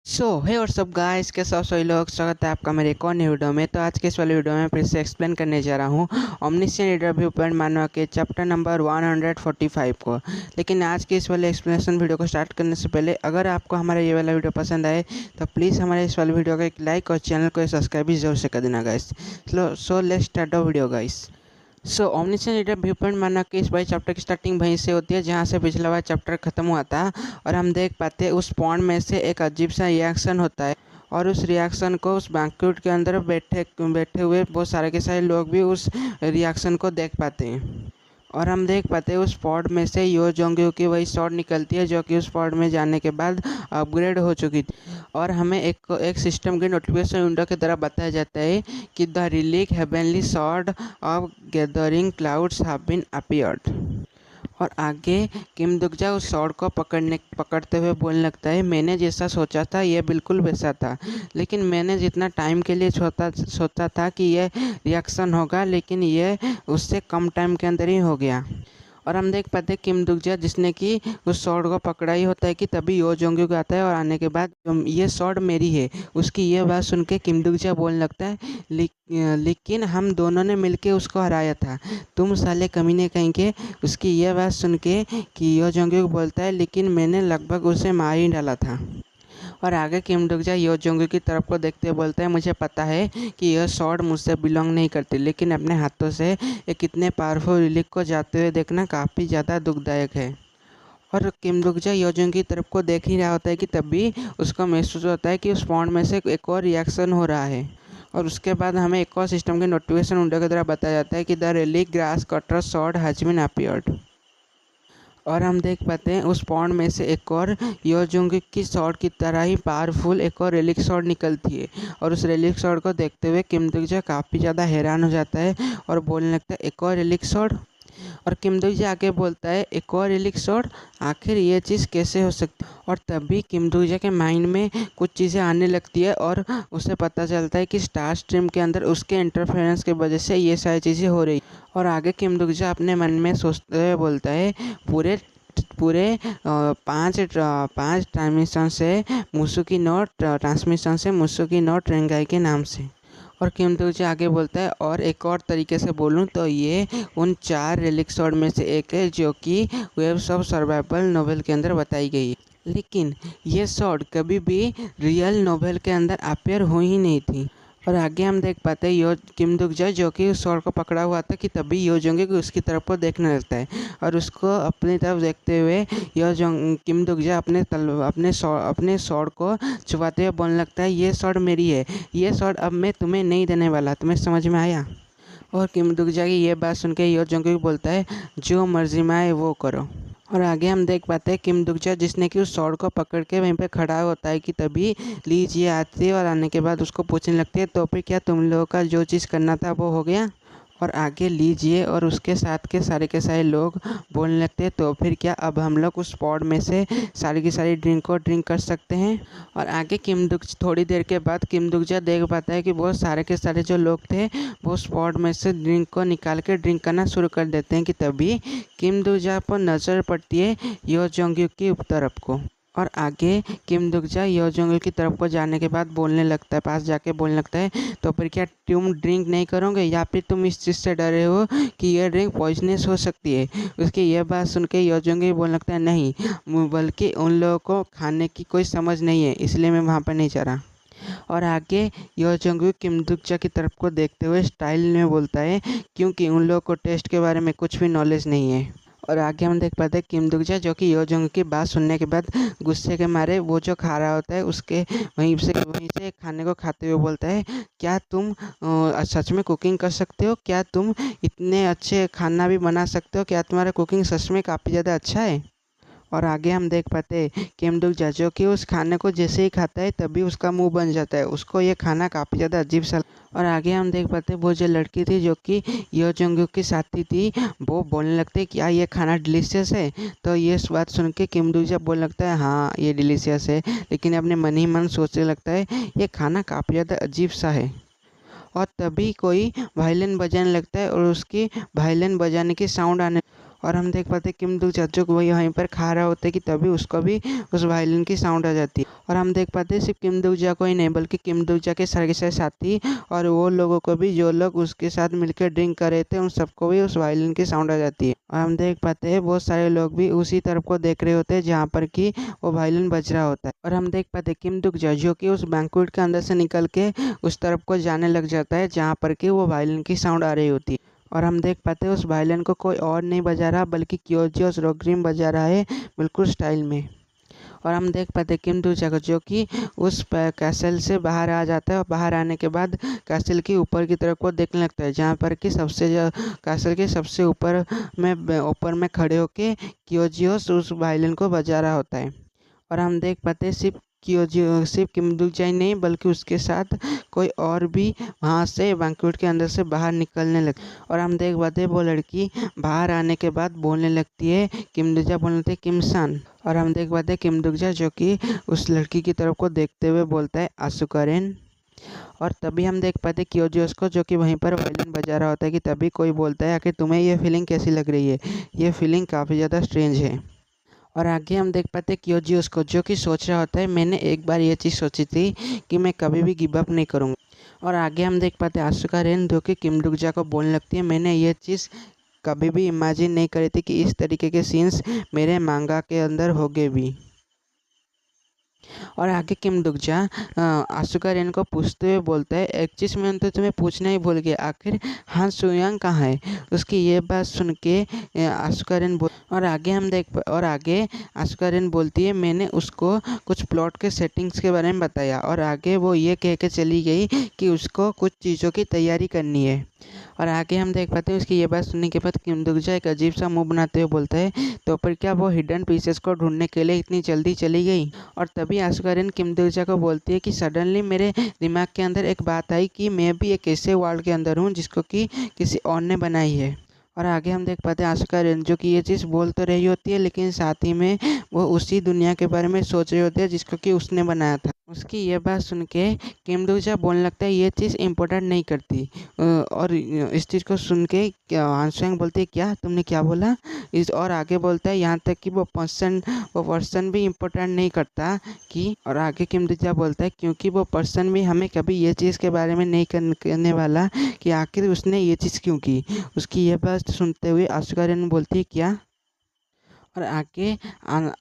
हे और सब गाइस के सब सभी लोग स्वागत है आपका मेरे एक और नई वीडियो में। तो आज के इस वाले वीडियो में फिर से एक्सप्लेन करने जा रहा हूँ ओमनिशिएंट रीडर व्यू पॉइंट मानवा के चैप्टर नंबर 145 को। लेकिन आज के इस वाले एक्सप्लेनेशन वीडियो को स्टार्ट करने से पहले अगर आपको हमारा ये वाला वीडियो पसंद आए तो प्लीज़ हमारे इस वाले वीडियो को एक लाइक और चैनल को सब्सक्राइब भी जरूर से कर देना guys. So let's start the video guys. Omniscient reader viewpoint मानना कि इस बार चैप्टर की स्टार्टिंग वहीं से होती है जहाँ से पिछला बार चैप्टर खत्म हुआ था। और हम देख पाते हैं उस पॉन्ड में से एक अजीब सा रिएक्शन होता है और उस रिएक्शन को उस बैंक्वेट के अंदर बैठे हुए बहुत सारे के सारे लोग भी उस रिएक्शन को देख पाते हैं। और हम देख पाते हैं उस पॉड में से यो जोंग्यू की वही शॉट निकलती है जो कि उस पॉड में जाने के बाद अपग्रेड हो चुकी थी। और हमें एक सिस्टम की नोटिफिकेशन विंडो की तरह बताया जाता है कि the relic heavenly shard of gathering clouds have been appeared. और आगे किम दुकजा उस शॉर्ड को पकड़ते हुए बोलने लगता है, मैंने जैसा सोचा था यह बिल्कुल वैसा था, लेकिन मैंने जितना टाइम के लिए सोचा था कि यह रिएक्शन होगा, लेकिन यह उससे कम टाइम के अंदर ही हो गया। और हम देख पाते हैं किम दुकजा जिसने कि उस शॉर्ड को पकड़ा ही होता है कि तभी यो जोंग्यू आता है और आने के बाद ये शॉर्ड मेरी है। उसकी ये बात सुन के किम दुकजा बोलने लगता है, लेकिन हम दोनों ने मिलके उसको हराया था, तुम साले कमीने कहेंगे। उसकी यह बात सुन के कि यो जोंग्यू बोलता है, लेकिन मैंने लगभग उसे मार ही डाला था। और आगे किम दुकजा यो जोंग्यू की तरफ को देखते हुए बोलता है, मुझे पता है कि यह शॉर्ड मुझसे बिलोंग नहीं करती, लेकिन अपने हाथों से एक इतने पावरफुल रिलीक को जाते हुए देखना काफ़ी ज़्यादा दुखदायक है। और किम दुकजा यो जोंग्यू की तरफ को देख ही रहा होता है कि तभी उसको महसूस होता है कि उस पॉन्ड में से एक और रिएक्शन हो रहा है। और उसके बाद हमें एक और सिस्टम के नोटिफिकेशन विंडो की तरह बताया जाता है कि the relic grass cutter shard has been appeared. और हम देख पाते हैं उस पॉन्ड में से एक और यो जोंग्यू की शॉट की तरह ही पावरफुल एक और रेलिक शॉट निकलती है। और उस रेलिक शॉट को देखते हुए किम दुकजा काफ़ी ज़्यादा हैरान हो जाता है और बोलने लगता है, एक और रेलिक शॉट। और किम दुकजा आगे बोलता है, एक और रिलीक शॉट, आखिर ये चीज़ कैसे हो सकती है। और तभी किम दुकजा के माइंड में कुछ चीज़ें आने लगती है और उसे पता चलता है कि स्टार स्ट्रीम के अंदर उसके इंटरफेरेंस की वजह से ये सारी चीज़ें हो रही। और आगे किम दुकजा अपने मन में सोचते हुए बोलता है, पूरे पूरे पाँच ट्रांसमिशन से मुसुकी नोट ट्रांसमिशन से मुसुकी नोट रेंगाई के नाम से। और किम दुकजा आगे बोलता है, और एक और तरीके से बोलूँ तो ये उन 4 रेलिक शॉट में से एक है जो कि वेव्स ऑफ सर्वाइवल नोवेल के अंदर बताई गई है, लेकिन ये शॉट कभी भी रियल नोवेल के अंदर अपेयर हुई ही नहीं थी। और आगे हम देख पाते हैं यो किम दुकजा जो कि उस शॉट को पकड़ा हुआ था कि तभी यो जोंग्यू उसकी तरफ को देखने लगता है। और उसको अपनी तरफ देखते हुए किम दुकजा अपने शॉट को छुपाते हुए बोलने लगता है, ये शॉट मेरी है, ये शॉट अब मैं तुम्हें नहीं देने वाला, तुम्हें समझ में आया। और किम दुकजा की ये बात सुन के यो जोंग्यू बोलता है, जो मर्जी में आए वो करो। और आगे हम देख पाते हैं किम दुकजा जिसने कि उस शॉर्ड को पकड़ के वहीं पे खड़ा होता है कि तभी ली जी आती है और आने के बाद उसको पूछने लगती है, तो फिर क्या तुम लोगों का जो चीज़ करना था वो हो गया। और आगे लीजिए और उसके साथ के सारे लोग बोलने लगते हैं, तो फिर क्या अब हम लोग उस पॉड में से सारी की सारी ड्रिंक को ड्रिंक कर सकते हैं। और आगे थोड़ी देर के बाद किम दुकजा देख पाता है कि बहुत सारे के सारे जो लोग थे वो उस पॉड में से ड्रिंक को निकाल के ड्रिंक करना शुरू कर देते हैं कि तभी किम दुकजा पर नज़र पड़ती है यो जोंग्यू की तरफ को। और आगे किम दुकजा यो जोंग्यू की तरफ को जाने के बाद बोलने लगता है, पास जाके बोलने लगता है, तो फिर क्या तुम ड्रिंक नहीं करोगे या फिर तुम इस चीज़ से डरे हो कि यह ड्रिंक पॉइजनस हो सकती है। उसकी यह बात सुन के यो जोंग्यू बोलने लगता है, नहीं, बल्कि उन लोगों को खाने की कोई समझ नहीं है, इसलिए मैं वहाँ पर नहीं जा रहा। और आगे यो जोंग्यू किम दुकजा की तरफ को देखते हुए स्टाइल में बोलता है, क्योंकि उन लोगों को टेस्ट के बारे में कुछ भी नॉलेज नहीं है। और आगे हम देख पाते हैं किम दुकजा जो कि यो जोंग्यू की बात सुनने के बाद गुस्से के मारे वो जो खा रहा होता है उसके वहीं से खाने को खाते हुए बोलता है, क्या तुम सच में कुकिंग कर सकते हो, क्या तुम इतने अच्छे खाना भी बना सकते हो, क्या तुम्हारा कुकिंग सच में काफ़ी ज़्यादा अच्छा है। और आगे हम देख पाते हैं किम दुकजा जो कि उस खाने को जैसे ही खाता है तभी उसका मुंह बन जाता है, उसको ये खाना काफ़ी ज़्यादा अजीब सा। और आगे हम देख पाते हैं वो जो लड़की थी जो कि यो जोंग्यू की साथी थी वो बोलने लगते हैं, क्या ये खाना डिलीशियस है। तो ये बात सुन के किम दुकजा बोलने लगता है, हाँ ये डिलीशियस है, लेकिन अपने मन ही मन सोचने लगता है ये खाना काफ़ी ज़्यादा अजीब सा है। और तभी कोई वायलिन बजाने लगता है और उसकी वायलिन बजाने की साउंड आने। और हम देख पाते किम दुक जा जो वही वहीं पर खा रहा होता है कि तभी उसको भी उस वायलिन की साउंड आ जाती है। और हम देख पाते हैं सिर्फ किम दुक जा को ही नहीं बल्कि किम दुक जा के सारे साथी और वो लोगों को भी जो लोग उसके साथ मिलकर ड्रिंक कर रहे थे उन सबको भी उस वायलिन की साउंड आ जाती है। और हम देख पाते हैं बहुत सारे लोग भी उसी तरफ को देख रहे होते हैं जहाँ पर कि वो वायलिन बज रहा होता है। और हम देख पाते हैं किम दुक जा जो कि उस बैंक्वेट के अंदर से निकल के उस तरफ को जाने लग जाता है जहाँ पर कि वो वायलिन की साउंड आ रही होती है। और हम देख पाते हैं उस वायलिन को कोई और नहीं बजा रहा बल्कि क्योजी और रोग्रिम बजा रहा है बिल्कुल स्टाइल में। और हम देख पाते हैं किम दुक जा जो कि उस कैसल से बाहर आ जाता है और बाहर आने के बाद कैसल की ऊपर की तरफ को देखने लगता है जहाँ पर कि कैसल के सबसे ऊपर में खड़े होके क्योजियोस उस वायलिन को बजा रहा होता है। और हम देख पाते हैं सिर्फ किम दुक जा ही नहीं बल्कि उसके साथ कोई और भी वहाँ से बैंक्वेट के अंदर से बाहर निकलने लगे। और हम देख पाते हैं वो लड़की बाहर आने के बाद बोलने लगती है, किम दुक जा बोलने लगती है किम सान। और हम देख पाते हैं किम दुक जा जो कि उस लड़की की तरफ को देखते हुए बोलता है आसुकारेन। और तभी हम देख पाते हैं क्योजियोस को जो कि वहीं पर वायलिन बजा रहा होता है कि तभी कोई बोलता है आखिर तुम्हें ये फीलिंग कैसी लग रही है, ये फीलिंग काफ़ी ज़्यादा स्ट्रेंज है। और आगे हम देख पाते हैं क्योजियोस को जो कि सोच रहा होता है मैंने एक बार ये चीज़ सोची थी कि मैं कभी भी गिव अप नहीं करूँगा। और आगे हम देख पाते हैं आसुका रेन जो कि किम दुक जा को बोलने लगती है मैंने ये चीज़ कभी भी इमेजिन नहीं करी थी कि इस तरीके के सीन्स मेरे मांगा के अंदर होंगे भी। और आगे किम दुक जा आसुका रेन को पूछते हुए बोलता है एक चीज़ मैं तो तुम्हें पूछना ही भूल गया, आखिर हान सुयांग कहाँ है। उसकी ये बात सुन के आसुका रेन और आगे आसुका रेन बोलती है मैंने उसको कुछ प्लॉट के सेटिंग्स के बारे में बताया और आगे वो ये कह के चली गई कि उसको कुछ चीज़ों की तैयारी करनी है। और आगे हम देख पाते हैं उसकी ये बात सुनने के बाद किम दुक जा एक अजीब सा मुंह बनाते हुए बोलता है तो पर क्या वो हिडन पीसेस को ढूंढने के लिए इतनी जल्दी चली गई। और तभी आसुका रेन किम दुक जा को बोलती है कि सडनली मेरे दिमाग के अंदर एक बात आई कि मैं भी एक ऐसे वर्ल्ड के अंदर हूँ जिसको कि किसी और ने बनाई है। और आगे हम देख पाते हैं आसुका रेन जो कि ये चीज़ बोल तो रही होती है लेकिन साथ ही में वो उसी दुनिया के बारे में सोच रही होती है जिसको कि उसने बनाया था। उसकी ये बात सुन के किम दुक जा बोलने लगता है ये चीज़ इम्पोर्टेंट नहीं करती। और इस चीज़ को सुन के हान सुयांग बोलती है क्या तुमने क्या बोला इस। और आगे बोलता है यहाँ तक कि वो पर्सन भी इम्पोर्टेंट नहीं करता कि। और आगे किम दुक जा बोलता है क्योंकि वो पर्सन भी हमें कभी ये चीज़ के बारे में नहीं करने वाला कि आखिर उसने ये चीज़ क्यों की। उसकी ये बात सुनते हुए आसुका रेन बोलती है क्या। और आगे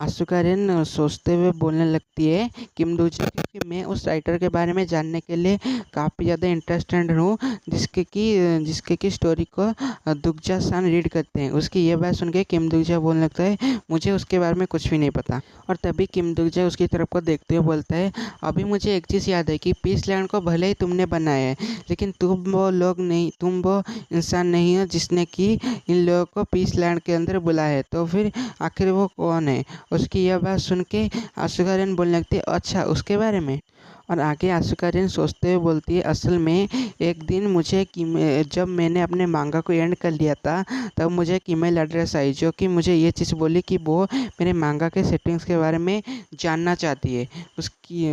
आसुका रेन सोचते हुए बोलने लगती है किम दुक जा कि मैं उस राइटर के बारे में जानने के लिए काफ़ी ज़्यादा इंटरेस्टेड हूँ जिसके की स्टोरी को दुक जा सान रीड करते हैं। उसकी ये बात सुन के किम दुक जा बोलने लगता है मुझे उसके बारे में कुछ भी नहीं पता। और तभी किम दुक जा उसकी तरफ को देखते हुए बोलता है अभी मुझे एक चीज़ याद है कि पीस लैंड को भले ही तुमने बनाया है लेकिन तुम वो इंसान नहीं हो जिसने कि इन लोगों को पीस लैंड के अंदर बुलाया है, तो फिर आखिर वो कौन है। उसकी यह बात सुन के आसुका रेन बोलने लगती है अच्छा उसके बारे में। और आगे आसुका रेन सोचते हुए बोलती है असल में एक दिन जब मैंने अपने मांगा को एंड कर लिया था तब मुझे एक ईमेल एड्रेस आई जो कि मुझे ये चीज़ बोली कि वो मेरे मांगा के सेटिंग्स के बारे में जानना चाहती है। उसकी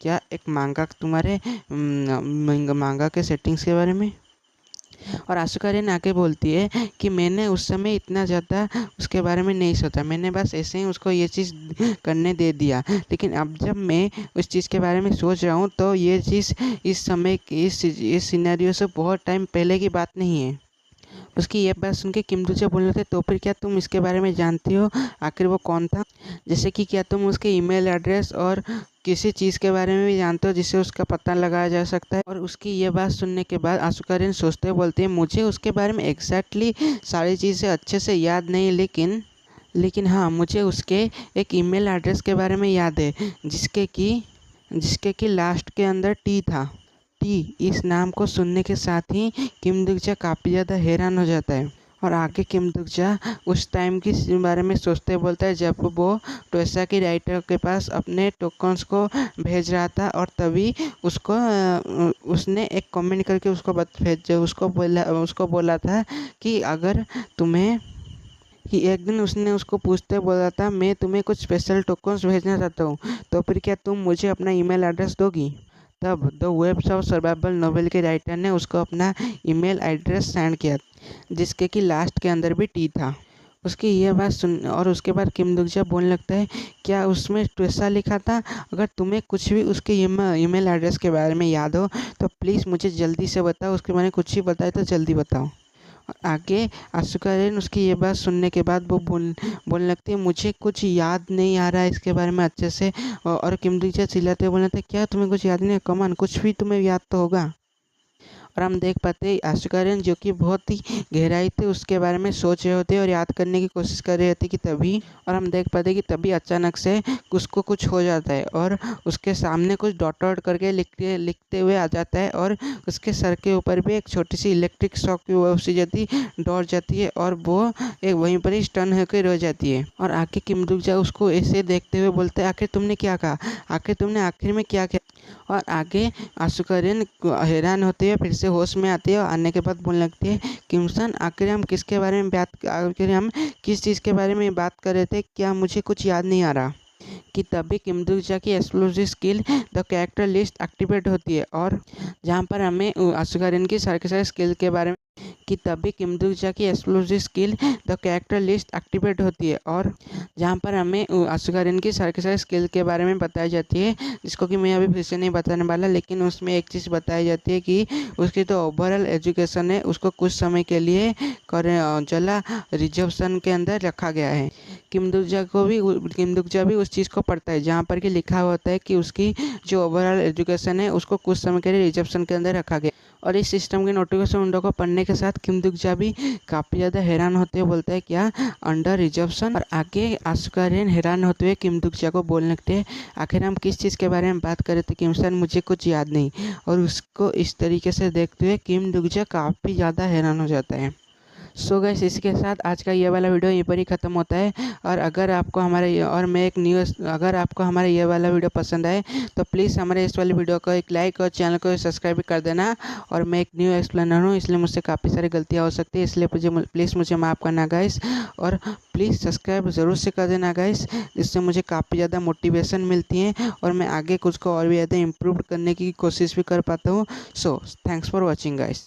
क्या एक मांगा तुम्हारे मांगा के सेटिंग्स के बारे में। और आसुका रेन आके बोलती है कि मैंने उस समय इतना ज़्यादा उसके बारे में नहीं सोचा, मैंने बस ऐसे ही उसको ये चीज़ करने दे दिया। लेकिन अब जब मैं उस चीज़ के बारे में सोच रहा हूँ तो ये चीज़ इस सिनेरियो से बहुत टाइम पहले की बात नहीं है। उसकी ये बात सुन के किम दुक जा बोलने लगते तो फिर क्या तुम इसके बारे में जानती हो आखिर वो कौन था। जैसे कि क्या तुम उसके ईमेल एड्रेस और किसी चीज़ के बारे में भी जानते हो जिससे उसका पता लगाया जा सकता है। और उसकी ये बात सुनने के बाद आसुका रेन सोचते बोलते हैं मुझे उसके बारे में एग्जैक्टली सारी चीज़ें अच्छे से याद नहीं लेकिन हाँ मुझे उसके एक ईमेल एड्रेस के बारे में याद है जिसके कि लास्ट के अंदर टी था। टी इस नाम को सुनने के साथ ही किम दुक जा काफ़ी ज़्यादा हैरान हो जाता है। और आगे किम दुक जा उस टाइम के बारे में सोचते बोलता है जब वो टोसा की राइटर के पास अपने टोकन्स को भेज रहा था और तभी उसने एक कमेंट करके उसको बोला था कि अगर तुम्हें कि एक दिन उसने उसको पूछते बोला था मैं तुम्हें कुछ स्पेशल टोकन्स भेजना चाहता हूँ तो फिर क्या तुम मुझे अपना ईमेल एड्रेस दोगी। तब the webs of survival novel के राइटर ने उसको अपना ईमेल एड्रेस सेंड किया जिसके कि लास्ट के अंदर भी टी था। उसकी ये बात सुन और उसके बाद किम दुगजा बोलने लगता है, क्या उसमें ऐसा लिखा था? अगर तुम्हें कुछ भी उसके ईमेल एड्रेस के बारे में याद हो तो प्लीज़ मुझे जल्दी से बताओ, उसके बारे में कुछ ही बताए तो जल्दी बताओ। आगे आशुका रेन उसकी ये बात सुनने के बाद वो बोलने लगती है, मुझे कुछ याद नहीं आ रहा है इसके बारे में अच्छे से। और किम दुगजा चिल्लाते हुए बोलते, क्या तुम्हें कुछ याद नहीं है? कमान, कुछ भी तुम्हें याद तो होगा। और हम देख पाते हैं आशुका रेन जो कि बहुत ही गहराई से उसके बारे में सोच रहे होते और याद करने की कोशिश कर रहे होते कि तभी, और हम देख पाते हैं कि तभी अचानक से उसको कुछ हो जाता है और उसके सामने कुछ डॉट डॉट करके लिखते हुए आ जाता है और उसके सर के ऊपर भी एक छोटी सी इलेक्ट्रिक शॉक की वो सी जाती दौड़ जाती है और वो एक वहीं पर ही स्टन होकर रह जाती है। और आके किम दुगजा उसको ऐसे देखते हुए बोलते हैं, आखिर तुमने क्या कहा? आखिर तुमने आखिर में क्या किया? और आगे आशुका रेन हैरान होते हुए फिर से होश में आती है और आने के बाद बोलने लगती है, किमसन आखिर हम किसके बारे में आखिर हम किस चीज़ के बारे में बात कर रहे थे? क्या मुझे कुछ याद नहीं आ रहा? कि तभी किम दुगजा की explosive skill the character list activate होती है और जहाँ पर हमें आशुका रेन की सारे के सारे स्किल के बारे में कि तभी किम दुगजा की explosive skill the character list activate होती है और जहाँ पर हमें आशुका रेन की सारे के सारे स्किल के बारे में बताई जाती है, जिसको कि मैं अभी फिर से नहीं बताने वाला, लेकिन उसमें एक चीज़ बताई जाती है कि उसकी तो ओवरऑल एजुकेशन है उसको कुछ समय के लिए जला रिजर्वेशन के अंदर रखा गया है। किम दुगजा भी उस चीज़ को पढ़ता है जहाँ पर कि लिखा हुआ होता है कि उसकी जो ओवरऑल एजुकेशन है उसको कुछ समय के लिए रिजर्वेशन के अंदर रखा गया। और इस सिस्टम के नोटिफिकेशन विंडो को पढ़ने के साथ किम दुगजा भी काफ़ी ज़्यादा हैरान होते हुए बोलता है, क्या अंडर रिजर्वेशन? और आगे आशुका रेन हैरान होते हुए किम दुगजा को बोलने लगते हैं, आखिर हम किस चीज़ के बारे में बात कर रहे थे किमसन? मुझे कुछ याद नहीं। और उसको इस तरीके से देखते हुए किम दुगजा काफ़ी ज़्यादा हैरान हो जाता है। सो गाइस, इसके साथ आज का ये वाला वीडियो यहीं पर ही ख़त्म होता है। और अगर आपको अगर आपको हमारा ये वाला वीडियो पसंद आए तो प्लीज़ हमारे इस वाले वीडियो को एक लाइक और चैनल को सब्सक्राइब भी कर देना। और मैं एक न्यू एक्सप्लेनर हूँ इसलिए मुझसे काफ़ी सारी गलतियाँ हो सकती है, इसलिए प्लीज़ मुझे माफ़ करना गाइस। और प्लीज़ सब्सक्राइब ज़रूर से कर देना गाइस, इससे मुझे काफ़ी ज़्यादा मोटिवेशन मिलती है और मैं आगे कुछ को और भी ज़्यादा इम्प्रूव करने की कोशिश भी कर पाता हूँ। So thanks for watching guys.